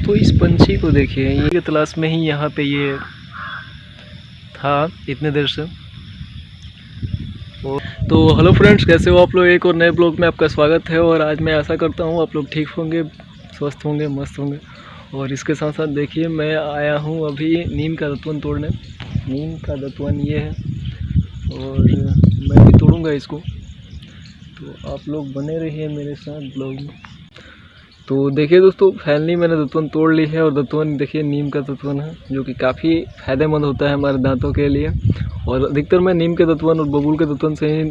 दोस्तों इस पंछी को देखिए, ये तलाश में ही यहाँ पे ये था इतने देर से। तो हेलो फ्रेंड्स, कैसे हो आप लोग। एक और नए ब्लॉग में आपका स्वागत है। और आज मैं आशा करता हूँ आप लोग ठीक होंगे, स्वस्थ होंगे, मस्त होंगे। और इसके साथ साथ देखिए मैं आया हूँ अभी नीम का दतवन तोड़ने। नीम का दतवन ये है और मैं भी तोड़ूँगा इसको, तो आप लोग बने रहिए मेरे साथ ब्लॉग में। तो देखिए दोस्तों, फाइनली मैंने दतवन तोड़ ली है। और दतवन देखिए नीम का दतवन है, जो कि काफ़ी फ़ायदेमंद होता है हमारे दांतों के लिए। और अधिकतर मैं नीम के दतवन और बबूल के दतवन से ही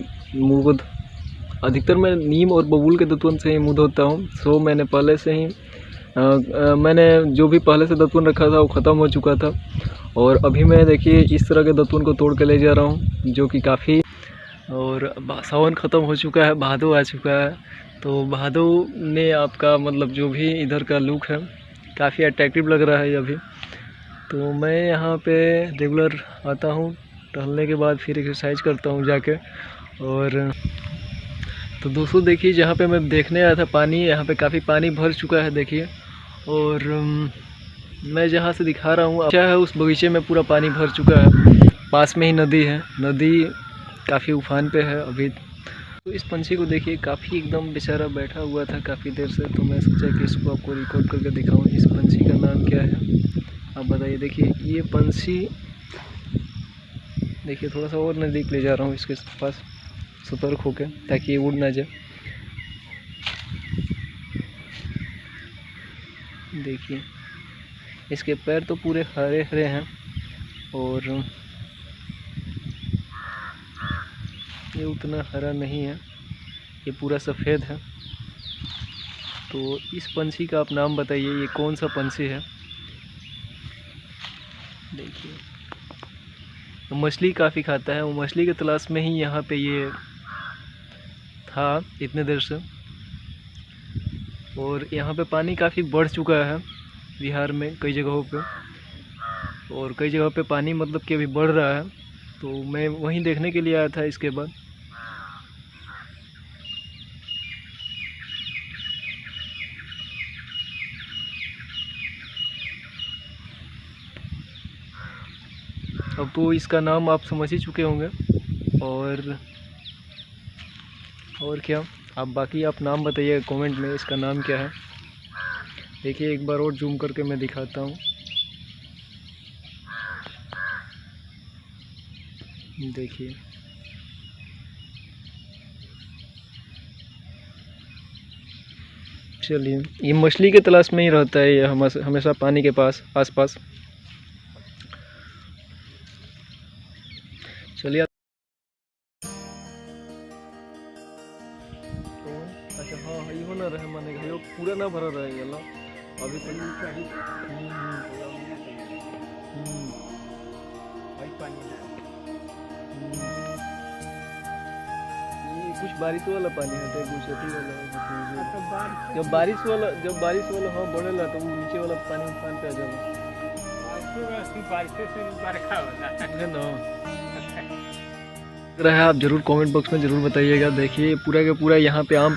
नीम और बबूल के दतवन से ही मुँह धोता हूँ। सो मैंने पहले से ही मैंने जो भी पहले से दतवन रखा था वो ख़त्म हो चुका था। और अभी मैं देखिए इस तरह के दतवन को तोड़ के ले जा रहा हूँ, जो कि काफ़ी। और सावन ख़त्म हो चुका है, भादो आ चुका है। तो भादो ने आपका मतलब जो भी इधर का लुक है काफ़ी अट्रैक्टिव लग रहा है अभी। तो मैं यहाँ पे रेगुलर आता हूँ, टहलने के बाद फिर एक्सरसाइज करता हूँ जाके। और तो दोस्तों देखिए, जहाँ पे मैं देखने आया था पानी, यहाँ पे काफ़ी पानी भर चुका है देखिए। और मैं जहाँ से दिखा रहा हूँ अच्छा है, उस बगीचे में पूरा पानी भर चुका है। पास में ही नदी है, नदी काफ़ी उफान पे है अभी। तो इस पंछी को देखिए, काफ़ी एकदम बेचारा बैठा हुआ था काफ़ी देर से। तो मैं सोचा कि इसको आपको रिकॉर्ड करके दिखाऊं। इस पंछी का नाम क्या है आप बताइए। देखिए ये पंछी, देखिए थोड़ा सा और नज़दीक ले जा रहा हूँ इसके पास, सतर्क होकर, ताकि ये उड़ ना जाए। देखिए इसके पैर तो पूरे हरे हरे हैं और ये उतना हरा नहीं है, ये पूरा सफ़ेद है। तो इस पंछी का आप नाम बताइए, ये कौन सा पंछी है। देखिए तो मछली काफ़ी खाता है, वो मछली के तलाश में ही यहाँ पे ये था इतने देर से। और यहाँ पे पानी काफ़ी बढ़ चुका है बिहार में कई जगहों पे, और कई जगहों पे पानी मतलब कि अभी बढ़ रहा है। तो मैं वहीं देखने के लिए आया था इसके बाद। अब तो इसका नाम आप समझ ही चुके होंगे। और क्या आप बाकी आप नाम बताइए कमेंट में, इसका नाम क्या है। देखिए एक बार और जूम करके मैं दिखाता हूँ। देखिए चलिए, ये मछली के तलाश में ही रहता है, ये हमेशा पानी के पास आसपास। चलिए अच्छा हाँ इहो ना रहे, माने पूरा ना भरा रहे अभी तो ये कुछ बारिश वाला पानी है, कुछ अति वाला। जब बारिश वाला हाँ बढ़ेला तो वो नीचे वाला पानी उफान पे आ जाएगा है ना। रहा आप ज़रूर कमेंट बॉक्स में ज़रूर बताइएगा। देखिए पूरा का पूरा यहाँ पे आम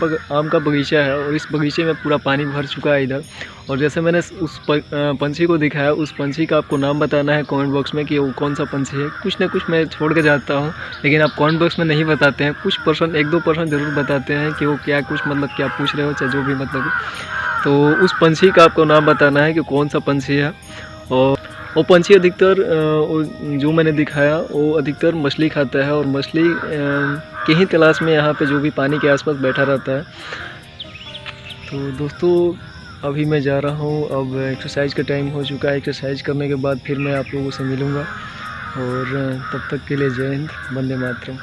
का बगीचा है, और इस बगीचे में पूरा पानी भर चुका है इधर। और जैसे मैंने उस पंछी को दिखाया, उस पंछी का आपको नाम बताना है कमेंट बॉक्स में कि वो कौन सा पंछी है। कुछ ना कुछ मैं छोड़ के जाता हूँ, लेकिन आप कमेंट बॉक्स में नहीं बताते हैं। कुछ पर्सन 1-2% ज़रूर बताते हैं कि वो क्या कुछ मतलब क्या पूछ रहे हो, चाहे जो भी मतलब। तो उस पंछी का आपको नाम बताना है कि कौन सा पंछी है। और वो पंछी अधिकतर जो मैंने दिखाया वो अधिकतर मछली खाता है, और मछली के ही तलाश में यहाँ पे जो भी पानी के आसपास बैठा रहता है। तो दोस्तों अभी मैं जा रहा हूँ, अब एक्सरसाइज का टाइम हो चुका है। एक्सरसाइज करने के बाद फिर मैं आप लोगों से मिलूँगा। और तब तक के लिए जय हिंद, वंदे मातरम।